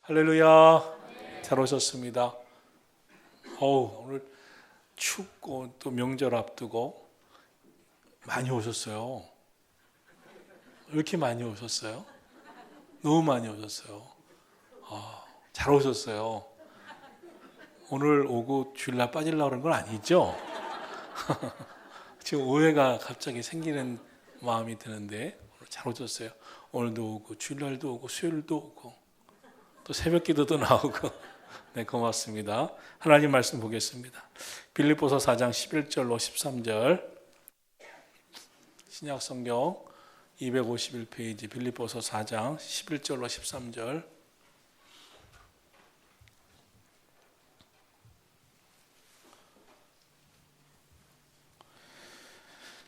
할렐루야. 잘 오셨습니다. 오늘 춥고 또 명절 앞두고 많이 오셨어요. 왜 이렇게 많이 오셨어요? 너무 많이 오셨어요. 잘 오셨어요. 오늘 오고 주일날 빠지려고 그런 건 아니죠? 지금 오해가 갑자기 생기는 마음이 드는데 오늘 잘 오셨어요. 오늘도 오고 주일날도 오고 수요일도 오고 또 새벽 기도도 나오고 네, 고맙습니다. 하나님 말씀 보겠습니다. 빌립보서 4장 11절로 13절 신약 성경 251페이지 빌립보서 4장 11절로 13절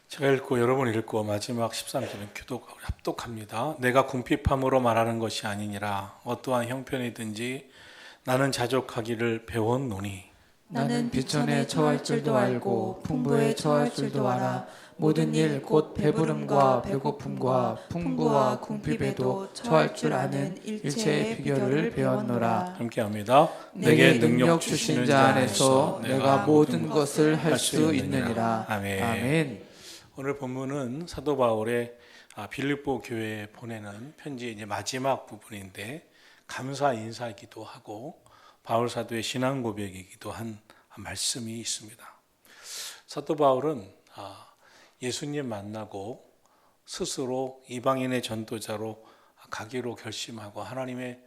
제가 읽고 여러분 읽고 마지막 13절은 합독합니다. 내가 궁핍함으로 말하는 것이 아니니라. 어떠한 형편이든지 나는 자족하기를 배웠노니 나는 비천에 처할 줄도 알고 풍부에 처할 줄도 알아. 모든 일 곧 배부름과 배고픔과 풍부와 궁핍에도 처할 줄 아는 일체의 비결을 배웠노라. 함께합니다. 내게 능력 주신 자 안에서 내가 모든 것을 할 수 있느니라. 아멘. 아멘. 오늘 본문은 사도 바울의 빌립보 교회에 보내는 편지의 이제 마지막 부분인데 감사 인사이기도 하고 바울 사도의 신앙 고백이기도 한 말씀이 있습니다. 사도 바울은 예수님 만나고 스스로 이방인의 전도자로 가기로 결심하고 하나님의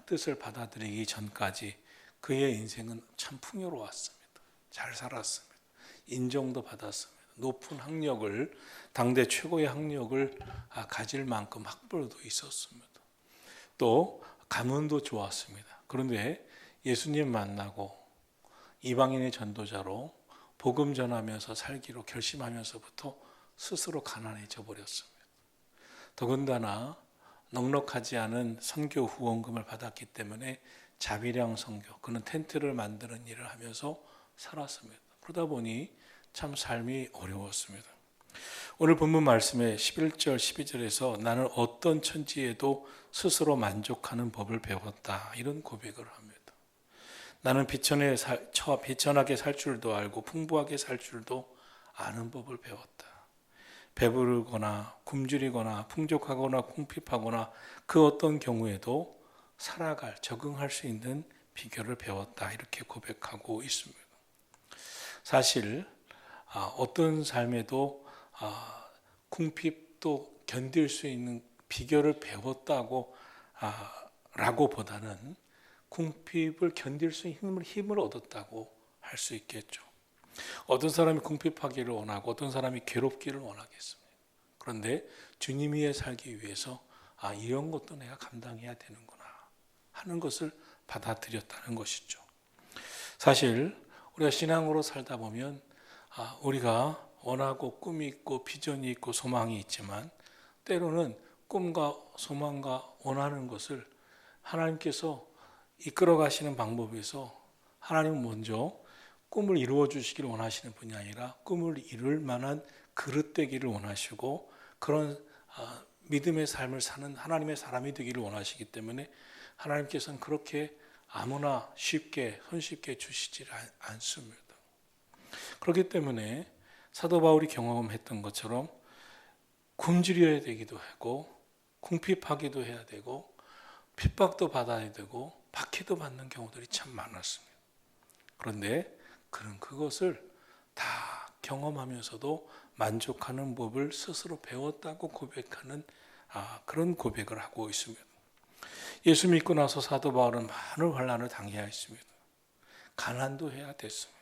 뜻을 받아들이기 전까지 그의 인생은 참 풍요로웠습니다. 잘 살았습니다. 인정도 받았습니다. 높은 학력을 당대 최고의 학력을 가질 만큼 학벌도 있었습니다. 또 가문도 좋았습니다. 그런데 예수님 만나고 이방인의 전도자로 복음 전하면서 살기로 결심하면서부터 스스로 가난해져 버렸습니다. 더군다나 넉넉하지 않은 선교 후원금을 받았기 때문에 자비량 선교, 그는 텐트를 만드는 일을 하면서 살았습니다. 그러다 보니 참 삶이 어려웠습니다. 오늘 본문 말씀에 11절 12절에서 나는 어떤 천지에도 스스로 만족하는 법을 배웠다 이런 고백을 합니다. 나는 비천하게 살 줄도 알고 풍부하게 살 줄도 아는 법을 배웠다. 배부르거나 굶주리거나 풍족하거나 궁핍하거나 그 어떤 경우에도 적응할 수 있는 비결을 배웠다 이렇게 고백하고 있습니다. 사실 어떤 삶에도 궁핍도 견딜 수 있는 비결을 배웠다고 라고보다는 궁핍을 견딜 수 있는 힘을 얻었다고 할 수 있겠죠. 어떤 사람이 궁핍하기를 원하고 어떤 사람이 괴롭기를 원하겠습니다. 그런데 주님 위에 살기 위해서 이런 것도 내가 감당해야 되는구나 하는 것을 받아들였다는 것이죠. 사실 우리가 신앙으로 살다 보면 우리가 원하고 꿈이 있고 비전이 있고 소망이 있지만 때로는 꿈과 소망과 원하는 것을 하나님께서 이끌어 가시는 방법에서 하나님은 먼저 꿈을 이루어 주시기를 원하시는 분이 아니라 꿈을 이룰 만한 그릇 되기를 원하시고 그런 믿음의 삶을 사는 하나님의 사람이 되기를 원하시기 때문에 하나님께서는 그렇게 아무나 손쉽게 주시지 않습니다. 그렇기 때문에 사도 바울이 경험했던 것처럼 굶주려야 되기도 하고 궁핍하기도 해야 되고 핍박도 받아야 되고 박해도 받는 경우들이 참 많았습니다. 그런데 그는 그것을 다 경험하면서도 만족하는 법을 스스로 배웠다고 고백하는 그런 고백을 하고 있습니다. 예수 믿고 나서 사도 바울은 많은 환난을 당해야 했습니다. 가난도 해야 됐습니다.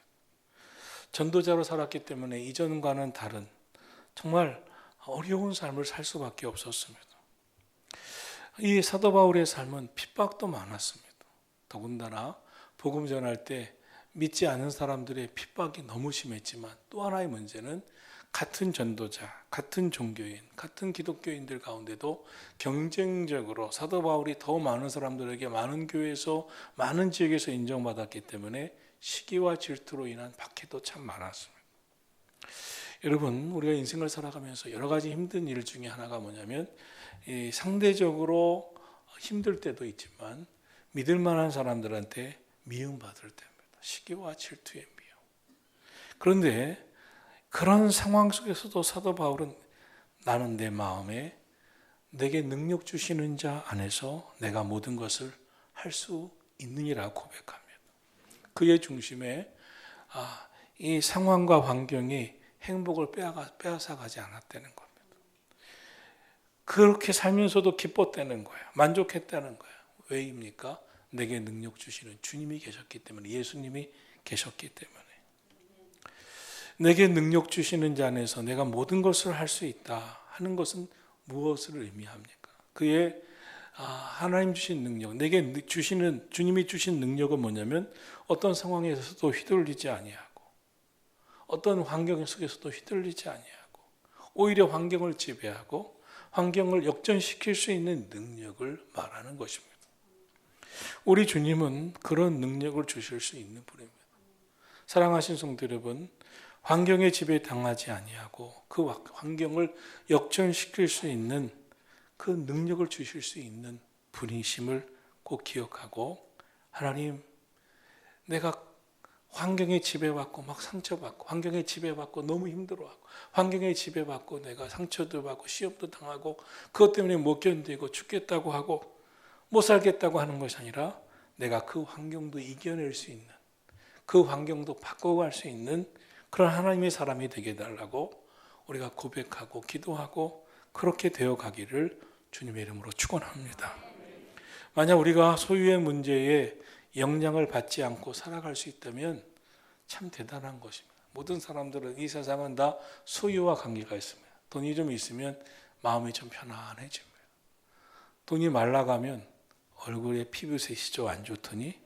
전도자로 살았기 때문에 이전과는 다른 정말 어려운 삶을 살 수밖에 없었습니다. 이 사도 바울의 삶은 핍박도 많았습니다. 더군다나 복음 전할 때 믿지 않은 사람들의 핍박이 너무 심했지만 또 하나의 문제는 같은 전도자, 같은 종교인, 같은 기독교인들 가운데도 경쟁적으로 사도 바울이 더 많은 사람들에게 많은 교회에서 많은 지역에서 인정받았기 때문에 시기와 질투로 인한 박해도 참 많았습니다. 여러분, 우리가 인생을 살아가면서 여러 가지 힘든 일 중에 하나가 뭐냐면 상대적으로 힘들 때도 있지만 믿을 만한 사람들한테 미움받을 때입니다. 시기와 질투의 미움. 그런데 그런 상황 속에서도 사도 바울은 나는 내 마음에 내게 능력 주시는 자 안에서 내가 모든 것을 할 수 있느니라 고백합니다. 그의 중심에 이 상황과 환경이 행복을 빼앗아가지 않았다는 겁니다. 그렇게 살면서도 기뻤다는 거예요. 만족했다는 거예요. 왜입니까? 내게 능력 주시는 주님이 계셨기 때문에, 예수님이 계셨기 때문에. 내게 능력 주시는 자 안에서 내가 모든 것을 할 수 있다 하는 것은 무엇을 의미합니까? 그의 하나님 주신 능력, 내게 주시는 주님이 주신 능력은 뭐냐면 어떤 상황에서도 휘둘리지 아니하고 어떤 환경 속에서도 휘둘리지 아니하고 오히려 환경을 지배하고 환경을 역전시킬 수 있는 능력을 말하는 것입니다. 우리 주님은 그런 능력을 주실 수 있는 분입니다. 사랑하신 성도 여러분, 환경에 지배당하지 아니하고 그 환경을 역전시킬 수 있는 그 능력을 주실 수 있는 분이심을 꼭 기억하고, 하나님, 내가 환경에 지배받고 막 상처받고 환경에 지배받고 너무 힘들어하고 환경에 지배받고 내가 상처도 받고 시험도 당하고 그것 때문에 못 견디고 죽겠다고 하고 못 살겠다고 하는 것이 아니라 내가 그 환경도 이겨낼 수 있는, 그 환경도 바꿔갈 수 있는 그런 하나님의 사람이 되게 해달라고 우리가 고백하고 기도하고 그렇게 되어가기를 주님의 이름으로 축원합니다. 만약 우리가 소유의 문제에 영향을 받지 않고 살아갈 수 있다면 참 대단한 것입니다. 모든 사람들은 이 세상은 다 소유와 관계가 있습니다. 돈이 좀 있으면 마음이 좀 편안해집니다. 돈이 말라가면 얼굴에 피부색이 좀 안 좋더니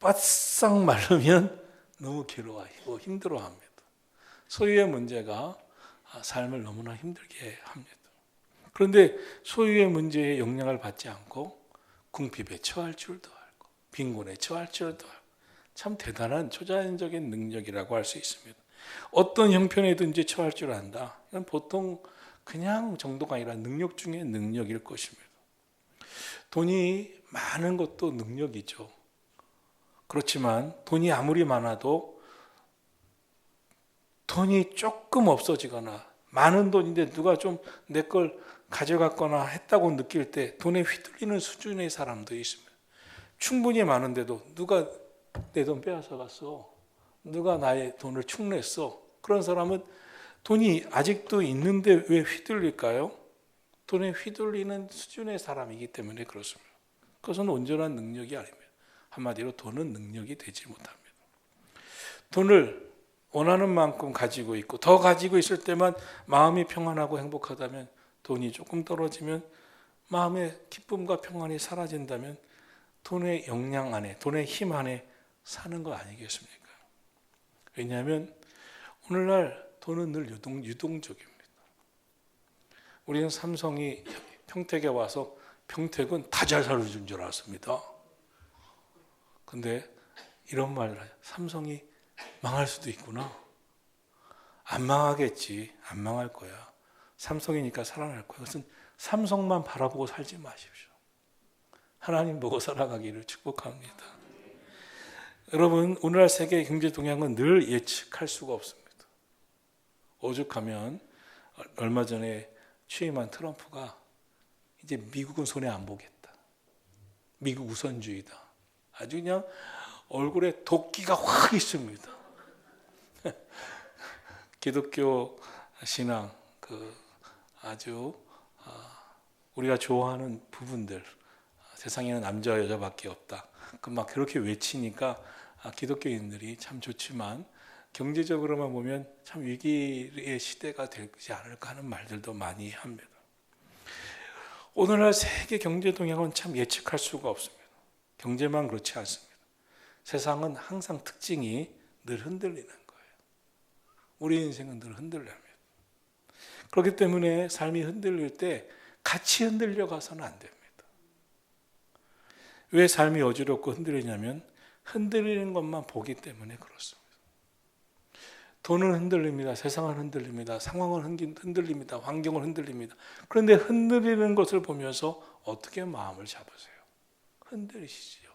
바싹 마르면 너무 괴로워하고 힘들어합니다. 소유의 문제가 삶을 너무나 힘들게 합니다. 그런데 소유의 문제에 영향을 받지 않고 궁핍에 처할 줄도 알고 빈곤에 처할 줄도 알고 참 대단한 초자연적인 능력이라고 할 수 있습니다. 어떤 형편에든지 처할 줄 안다. 이건 보통 그냥 정도가 아니라 능력 중에 능력일 것입니다. 돈이 많은 것도 능력이죠. 그렇지만 돈이 아무리 많아도 돈이 조금 없어지거나 많은 돈인데 누가 좀 내 걸 가져갔거나 했다고 느낄 때 돈에 휘둘리는 수준의 사람도 있습니다. 충분히 많은데도 누가 내 돈 빼앗아 갔어. 누가 나의 돈을 축냈어. 그런 사람은 돈이 아직도 있는데 왜 휘둘릴까요? 돈에 휘둘리는 수준의 사람이기 때문에 그렇습니다. 그것은 온전한 능력이 아닙니다. 한마디로 돈은 능력이 되지 못합니다. 돈을 원하는 만큼 가지고 있고 더 가지고 있을 때만 마음이 평안하고 행복하다면, 돈이 조금 떨어지면 마음의 기쁨과 평안이 사라진다면 돈의 역량 안에, 돈의 힘 안에 사는 거 아니겠습니까? 왜냐하면 오늘날 돈은 늘 유동적입니다. 우리는 삼성이 평택에 와서 평택은 다 잘 살아준 줄 알았습니다. 근데 이런 말을 해요. 삼성이 망할 수도 있구나. 안 망하겠지. 안 망할 거야. 삼성이니까 살아날 거야. 그것은 삼성만 바라보고 살지 마십시오. 하나님 보고 살아가기를 축복합니다. 여러분, 오늘날 세계 경제 동향은 늘 예측할 수가 없습니다. 오죽하면 얼마 전에 취임한 트럼프가 이제 미국은 손해 안 보겠다. 미국 우선주의다. 아주 그냥 얼굴에 도끼가 확 있습니다. 기독교 신앙, 아주 우리가 좋아하는 부분들, 세상에는 남자와 여자밖에 없다. 막 그렇게 외치니까 기독교인들이 참 좋지만 경제적으로만 보면 참 위기의 시대가 되지 않을까 하는 말들도 많이 합니다. 오늘날 세계 경제 동향은 참 예측할 수가 없습니다. 경제만 그렇지 않습니다. 세상은 항상 특징이 늘 흔들리는 거예요. 우리 인생은 늘 흔들립니다. 그렇기 때문에 삶이 흔들릴 때 같이 흔들려 가서는 안 됩니다. 왜 삶이 어지럽고 흔들리냐면 흔들리는 것만 보기 때문에 그렇습니다. 돈은 흔들립니다. 세상은 흔들립니다. 상황은 흔들립니다. 환경은 흔들립니다. 그런데 흔들리는 것을 보면서 어떻게 마음을 잡으세요? 흔들리시죠.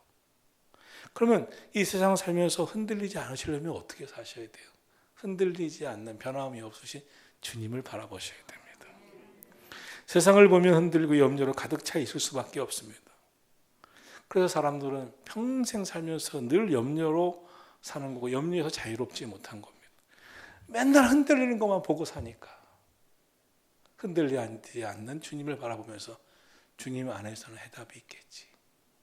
그러면 이 세상을 살면서 흔들리지 않으시려면 어떻게 사셔야 돼요? 흔들리지 않는 변함이 없으신 주님을 바라보셔야 됩니다. 세상을 보면 흔들리고 염려로 가득 차 있을 수밖에 없습니다. 그래서 사람들은 평생 살면서 늘 염려로 사는 거고 염려에서 자유롭지 못한 겁니다. 맨날 흔들리는 것만 보고 사니까 흔들리지 않는 주님을 바라보면서 주님 안에서는 해답이 있겠지.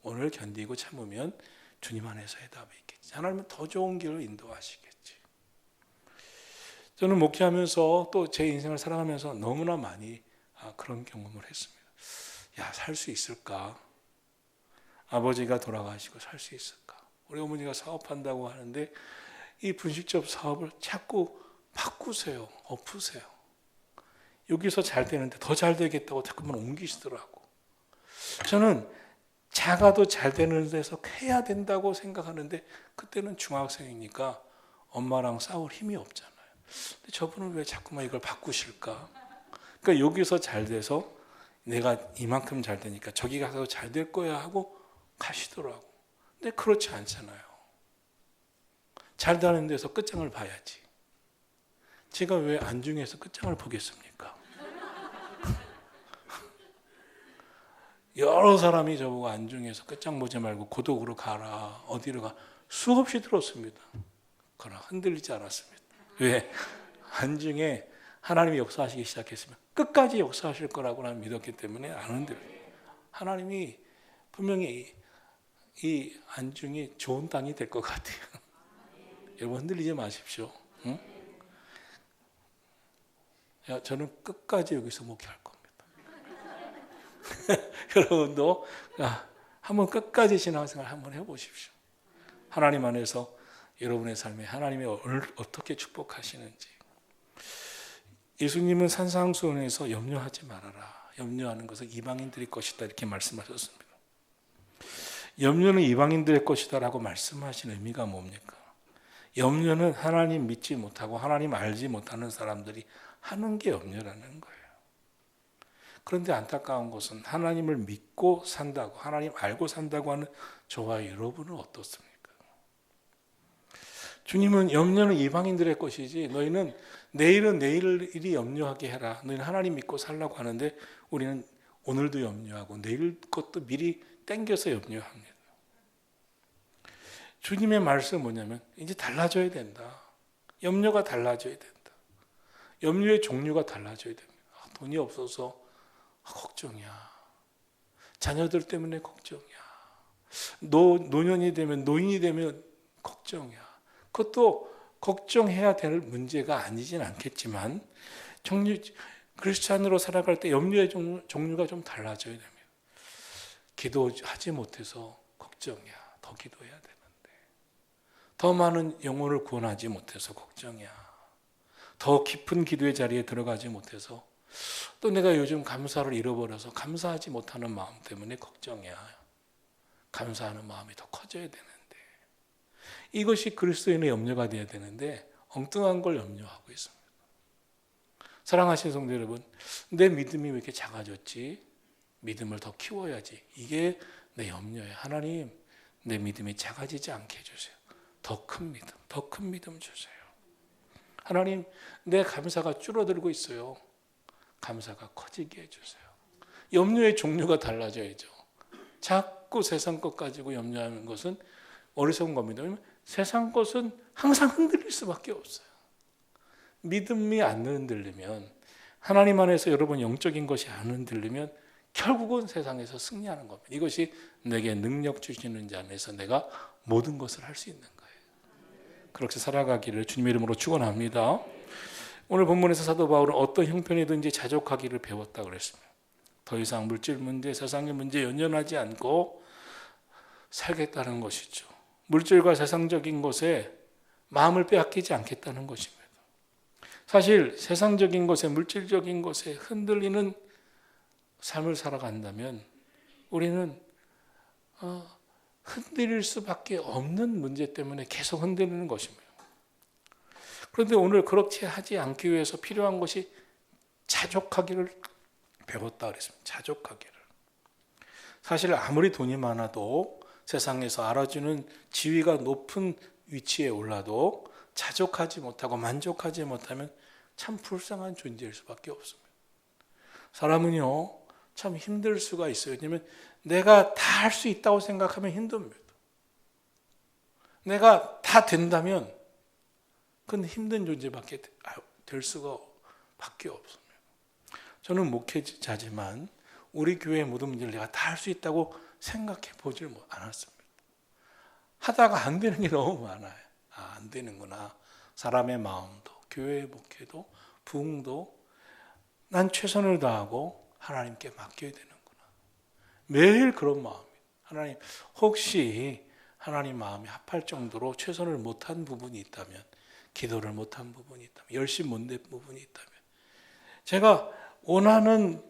오늘 견디고 참으면 주님 안에서 해답이 있겠지. 하나님은 더 좋은 길을 인도하시겠지. 저는 목회하면서 또 제 인생을 살아가면서 너무나 많이 그런 경험을 했습니다. 야, 살 수 있을까? 아버지가 돌아가시고 살 수 있을까? 우리 어머니가 사업한다고 하는데 이 분식집 사업을 자꾸 바꾸세요. 엎으세요. 여기서 잘 되는데 더 잘 되겠다고 자꾸만 옮기시더라고. 저는 작아도 잘 되는 데서 해야 된다고 생각하는데 그때는 중학생이니까 엄마랑 싸울 힘이 없잖아요. 근데 저분은 왜 자꾸만 이걸 바꾸실까? 그러니까 여기서 잘 돼서 내가 이만큼 잘 되니까 저기 가서 잘 될 거야 하고 가시더라고. 근데 그렇지 않잖아요. 잘 되는 데서 끝장을 봐야지. 제가 왜 안중에서 끝장을 보겠습니까? 여러 사람이 저보고 안중에서 끝장 보지 말고 고독으로 가라. 어디로 가. 수없이 들었습니다. 그러나 흔들리지 않았습니다. 왜? 안중에 하나님이 역사하시기 시작했으면 끝까지 역사하실 거라고 나는 믿었기 때문에 안 흔들려요. 하나님이 분명히 이 안중이 좋은 땅이 될 것 같아요. 여러분 흔들리지 마십시오. 응? 야, 저는 끝까지 여기서 목회할 겁니다. 여러분도 한번 끝까지 신앙생활 한번 해보십시오. 하나님 안에서 여러분의 삶에 하나님이 어떻게 축복하시는지. 예수님은 산상수훈에서 염려하지 말아라. 염려하는 것은 이방인들의 것이다 이렇게 말씀하셨습니다. 염려는 이방인들의 것이다 라고 말씀하신 의미가 뭡니까? 염려는 하나님 믿지 못하고 하나님 알지 못하는 사람들이 하는 게 염려라는 거예요. 그런데 안타까운 것은 하나님을 믿고 산다고 하나님 알고 산다고 하는 저와 여러분은 어떻습니까? 주님은 염려는 이방인들의 것이지 너희는 내일은 내일 일이 염려하게 해라. 너희는 하나님 믿고 살라고 하는데 우리는 오늘도 염려하고 내일 것도 미리 땡겨서 염려합니다. 주님의 말씀은 뭐냐면 이제 달라져야 된다. 염려가 달라져야 된다. 염려의 종류가 달라져야 됩니다. 돈이 없어서 걱정이야. 자녀들 때문에 걱정이야. 노년이 되면 노인이 되면 걱정이야. 그것도 걱정해야 될 문제가 아니진 않겠지만 크리스찬으로 살아갈 때 염려의 종류가 좀 달라져야 됩니다. 기도하지 못해서 걱정이야. 더 기도해야 되는데. 더 많은 영혼을 구원하지 못해서 걱정이야. 더 깊은 기도의 자리에 들어가지 못해서 또 내가 요즘 감사를 잃어버려서 감사하지 못하는 마음 때문에 걱정이야. 감사하는 마음이 더 커져야 되는데 이것이 그리스도인의 염려가 되어야 되는데 엉뚱한 걸 염려하고 있습니다. 사랑하시는 성도 여러분, 내 믿음이 왜 이렇게 작아졌지? 믿음을 더 키워야지. 이게 내 염려예요. 하나님, 내 믿음이 작아지지 않게 해주세요. 더 큰 믿음, 더 큰 믿음 주세요. 하나님, 내 감사가 줄어들고 있어요. 감사가 커지게 해주세요. 염려의 종류가 달라져야죠. 자꾸 세상 것 가지고 염려하는 것은 어리석은 겁니다. 세상 것은 항상 흔들릴 수밖에 없어요. 믿음이 안 흔들리면 하나님 안에서 여러분 영적인 것이 안 흔들리면 결국은 세상에서 승리하는 겁니다. 이것이 내게 능력 주시는 자 안에서 내가 모든 것을 할 수 있는 거예요. 그렇게 살아가기를 주님의 이름으로 축원합니다. 오늘 본문에서 사도 바울은 어떤 형편이든지 자족하기를 배웠다고 그랬습니다. 더 이상 물질 문제, 세상의 문제 연연하지 않고 살겠다는 것이죠. 물질과 세상적인 것에 마음을 빼앗기지 않겠다는 것입니다. 사실 세상적인 것에 물질적인 것에 흔들리는 삶을 살아간다면 우리는 흔들릴 수밖에 없는 문제 때문에 계속 흔들리는 것입니다. 그런데 오늘 그렇게 하지 않기 위해서 필요한 것이 자족하기를 배웠다 그랬습니다. 자족하기를. 사실 아무리 돈이 많아도 세상에서 알아주는 지위가 높은 위치에 올라도 자족하지 못하고 만족하지 못하면 참 불쌍한 존재일 수밖에 없습니다. 사람은요, 참 힘들 수가 있어요. 왜냐하면 내가 다 할 수 있다고 생각하면 힘듭니다. 내가 다 된다면 그건 힘든 존재밖에 될 수가 밖에 없습니다. 저는 목회자지만 우리 교회의 모든 문제를 내가 다 할 수 있다고 생각해 보질 않았습니다. 하다가 안 되는 게 너무 많아요. 안 되는구나. 사람의 마음도, 교회의 목회도, 부흥도 난 최선을 다하고 하나님께 맡겨야 되는구나. 매일 그런 마음이에요. 하나님, 혹시 하나님 마음이 합할 정도로 최선을 못한 부분이 있다면, 기도를 못한 부분이 있다면, 열심히 못 낸 부분이 있다면, 제가 원하는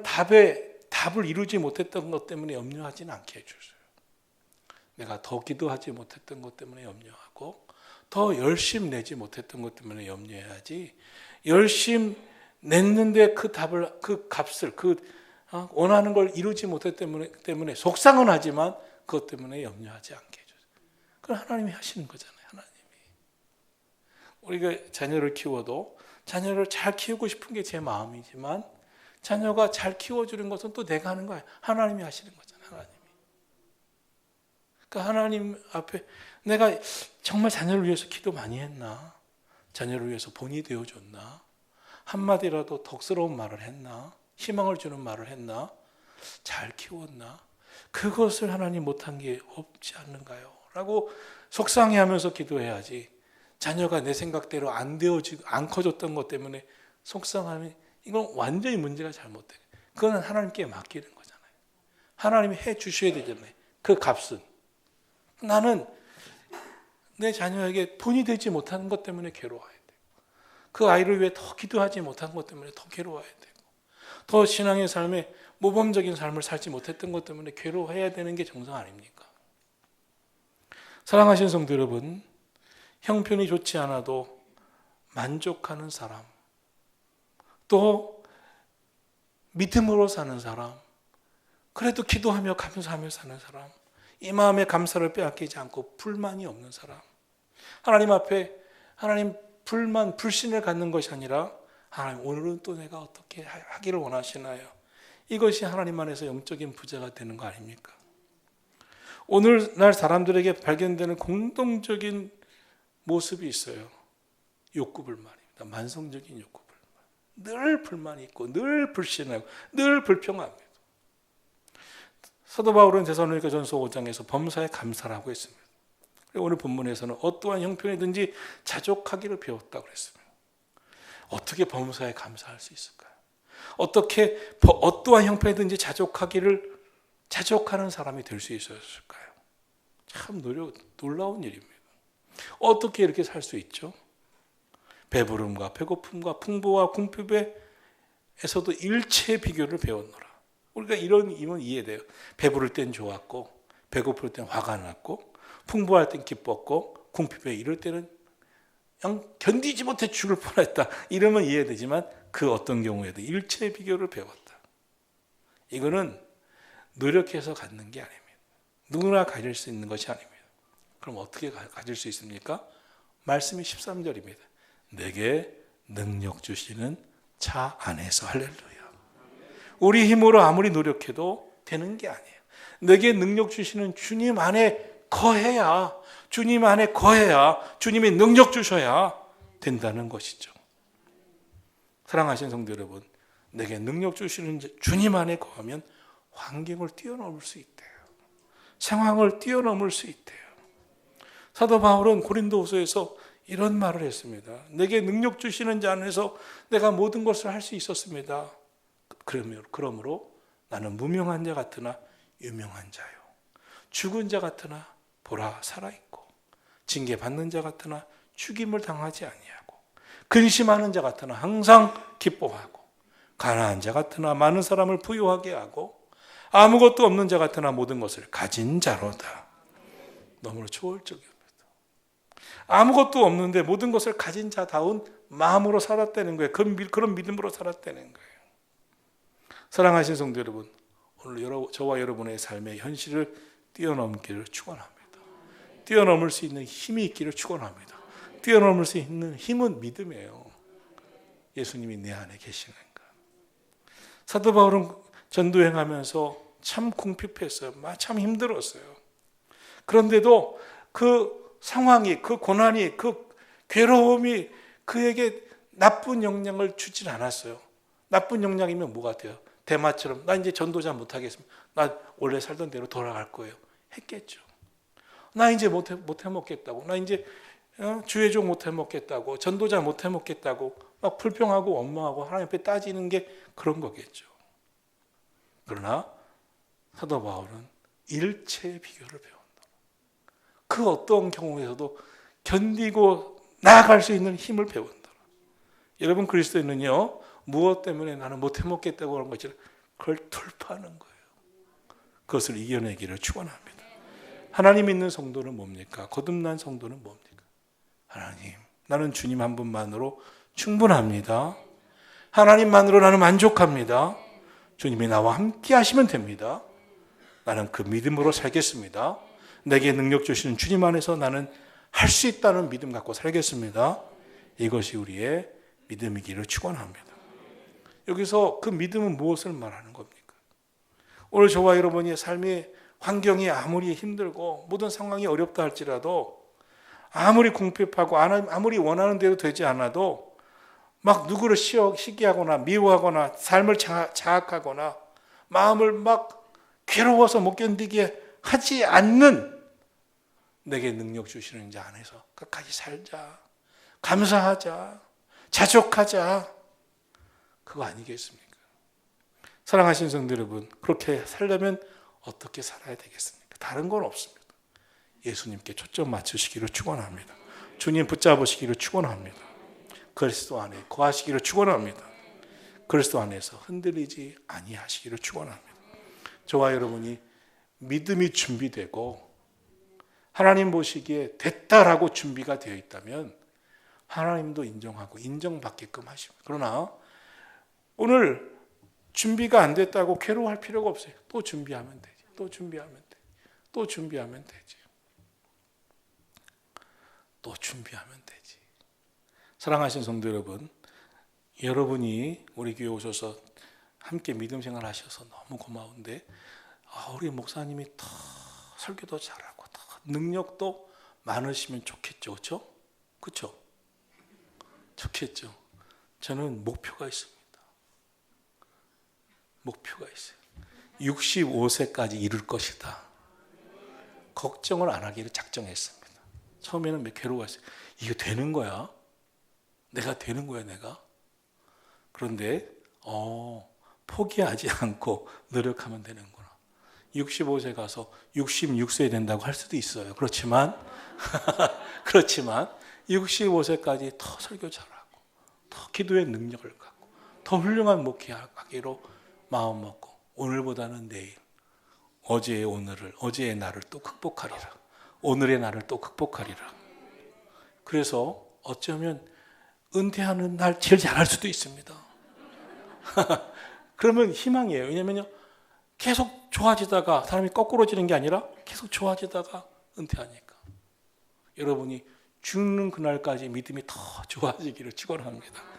답을 이루지 못했던 것 때문에 염려하지는 않게 해주세요. 내가 더 기도하지 못했던 것 때문에 염려하고, 더 열심 내지 못했던 것 때문에 염려해야지, 열심 냈는데 그 값을, 원하는 걸 이루지 못했기 때문에 속상은 하지만 그것 때문에 염려하지 않게 해줘요. 그건 하나님이 하시는 거잖아요. 하나님이. 우리가 자녀를 키워도 자녀를 잘 키우고 싶은 게 제 마음이지만 자녀가 잘 키워주는 것은 또 내가 하는 거예요. 하나님이 하시는 거잖아요. 하나님이. 그러니까 하나님 앞에 내가 정말 자녀를 위해서 기도 많이 했나? 자녀를 위해서 본이 되어줬나? 한마디라도 덕스러운 말을 했나? 희망을 주는 말을 했나? 잘 키웠나? 그것을 하나님 못한 게 없지 않는가요? 라고 속상해하면서 기도해야지. 자녀가 내 생각대로 안 커졌던 것 때문에 속상하면 이건 완전히 문제가 잘못돼요. 그건 하나님께 맡기는 거잖아요. 하나님이 해 주셔야 되잖아요. 그 값은. 나는 내 자녀에게 본이 되지 못하는 것 때문에 괴로워야 돼요. 그 아이를 위해 더 기도하지 못한 것 때문에 더 괴로워야 되고, 더 신앙의 삶에 모범적인 삶을 살지 못했던 것 때문에 괴로워해야 되는 게 정상 아닙니까? 사랑하시는 성도 여러분, 형편이 좋지 않아도 만족하는 사람, 또 믿음으로 사는 사람, 그래도 기도하며 감사하며 사는 사람, 이 마음의 감사를 빼앗기지 않고 불만이 없는 사람, 하나님 앞에 하나님 불신을 갖는 것이 아니라 하나님 오늘은 또 내가 어떻게 하기를 원하시나요? 이것이 하나님 안에서 영적인 부자가 되는 거 아닙니까? 오늘날 사람들에게 발견되는 공동적인 모습이 있어요. 욕구불만입니다. 만성적인 욕구불만. 늘 불만이 있고 늘 불신하고 늘 불평합니다. 사도 바울은 데살로니가전서 5장에서 범사에 감사라고 했습니다. 오늘 본문에서는 어떠한 형편이든지 자족하기를 배웠다고 그랬습니다. 어떻게 범사에 감사할 수 있을까요? 어떻게 어떠한 형편이든지 자족하는 사람이 될 수 있었을까요? 참 놀라운 일입니다. 어떻게 이렇게 살 수 있죠? 배부름과 배고픔과 풍부와 궁핍에서도 일체의 비교를 배웠노라. 우리가 이런 이해돼요. 배부를 땐 좋았고, 배고플 땐 화가 났고, 풍부할 땐 기뻤고, 궁핍에 이럴 때는 그냥 견디지 못해 죽을 뻔했다. 이러면 이해되지만 그 어떤 경우에도 일체의 비교를 배웠다. 이거는 노력해서 갖는 게 아닙니다. 누구나 가질 수 있는 것이 아닙니다. 그럼 어떻게 가질 수 있습니까? 말씀이 13절입니다. 내게 능력 주시는 자 안에서. 할렐루야. 우리 힘으로 아무리 노력해도 되는 게 아니에요. 내게 능력 주시는 주님 안에 거해야, 주님이 능력 주셔야 된다는 것이죠. 사랑하시는 성도 여러분, 내게 능력 주시는 주님 안에 거하면 환경을 뛰어넘을 수 있대요. 상황을 뛰어넘을 수 있대요. 사도 바울은 고린도후서에서 이런 말을 했습니다. 내게 능력 주시는 자 안에서 내가 모든 것을 할 수 있었습니다. 그러므로 나는 무명한 자 같으나 유명한 자요, 죽은 자 같으나 보라 살아있고, 징계받는 자 같으나 죽임을 당하지 아니하고, 근심하는 자 같으나 항상 기뻐하고, 가난한 자 같으나 많은 사람을 부유하게 하고, 아무것도 없는 자 같으나 모든 것을 가진 자로다. 너무나 초월적입니다. 아무것도 없는데 모든 것을 가진 자다운 마음으로 살았다는 거예요. 그런 믿음으로 살았다는 거예요. 사랑하시는 성도 여러분, 오늘 저와 여러분의 삶의 현실을 뛰어넘기를 축원합니다. 뛰어넘을 수 있는 힘이 있기를 축원합니다. 뛰어넘을 수 있는 힘은 믿음이에요. 예수님이 내 안에 계시는가. 사도 바울은 전도행하면서 참 궁핍했어요. 참 힘들었어요. 그런데도 그 상황이, 그 고난이, 그 괴로움이 그에게 나쁜 영향을 주진 않았어요. 나쁜 영향이면 뭐가 돼요? 대마처럼 나 이제 전도자 못하겠습니다. 나 원래 살던 대로 돌아갈 거예요. 했겠죠. 나 이제 못 해먹겠다고. 나 이제 주의종 못 해먹겠다고. 전도자 못 해먹겠다고. 막 불평하고 원망하고 하나님 앞에 따지는 게 그런 거겠죠. 그러나 사도 바울은 일체의 비교를 배운다. 그 어떤 경우에서도 견디고 나아갈 수 있는 힘을 배운다. 여러분 그리스도인은요. 무엇 때문에 나는 못 해먹겠다고 하는 것처럼 그걸 돌파하는 거예요. 그것을 이겨내기를 축원합니다. 하나님 믿는 성도는 뭡니까? 거듭난 성도는 뭡니까? 하나님, 나는 주님 한 분만으로 충분합니다. 하나님만으로 나는 만족합니다. 주님이 나와 함께 하시면 됩니다. 나는 그 믿음으로 살겠습니다. 내게 능력 주시는 주님 안에서 나는 할 수 있다는 믿음 갖고 살겠습니다. 이것이 우리의 믿음이기를 축원합니다. 여기서 그 믿음은 무엇을 말하는 겁니까? 오늘 저와 여러분의 삶의 환경이 아무리 힘들고 모든 상황이 어렵다 할지라도 아무리 궁핍하고 아무리 원하는 대로 되지 않아도 막 누구를 시기하거나 미워하거나 삶을 자학하거나 마음을 막 괴로워서 못 견디게 하지 않는 내게 능력 주시는 자 안에서 끝까지 살자. 감사하자. 자족하자. 그거 아니겠습니까? 사랑하시는 성도 여러분, 그렇게 살려면 어떻게 살아야 되겠습니까? 다른 건 없습니다. 예수님께 초점 맞추시기를 축원합니다. 주님 붙잡으시기를 축원합니다. 그리스도 안에 거하시기를 축원합니다. 그리스도 안에서 흔들리지 아니하시기를 축원합니다. 저와 여러분이 믿음이 준비되고 하나님 보시기에 됐다라고 준비가 되어 있다면 하나님도 인정하고 인정받게끔 하십니다. 그러나 오늘 준비가 안 됐다고 괴로워할 필요가 없어요. 또 준비하면 되지. 또 준비하면 되지. 또 준비하면 되지. 또 준비하면 되지. 사랑하신 성도 여러분, 여러분이 우리 교회 오셔서 함께 믿음 생활 하셔서 너무 고마운데 우리 목사님이 더 설교도 잘하고 더 능력도 많으시면 좋겠죠. 그렇죠? 그렇죠? 좋겠죠. 저는 목표가 있습니다. 목표가 있어요. 65세까지 이룰 것이다. 걱정을 안 하기를 작정했습니다. 처음에는 괴로워했어요. 이거 되는 거야? 내가 되는 거야, 내가? 그런데 포기하지 않고 노력하면 되는구나. 65세 가서 66세 된다고 할 수도 있어요. 그렇지만 65세까지 더 설교 잘하고 더 기도의 능력을 갖고 더 훌륭한 목회하기로 마음 먹고 오늘보다는 내일, 어제의 날을 또 극복하리라. 오늘의 날을 또 극복하리라. 그래서 어쩌면 은퇴하는 날 제일 잘할 수도 있습니다. 그러면 희망이에요. 왜냐면요, 계속 좋아지다가 사람이 거꾸로지는 게 아니라 계속 좋아지다가 은퇴하니까. 여러분이 죽는 그날까지 믿음이 더 좋아지기를 축원합니다.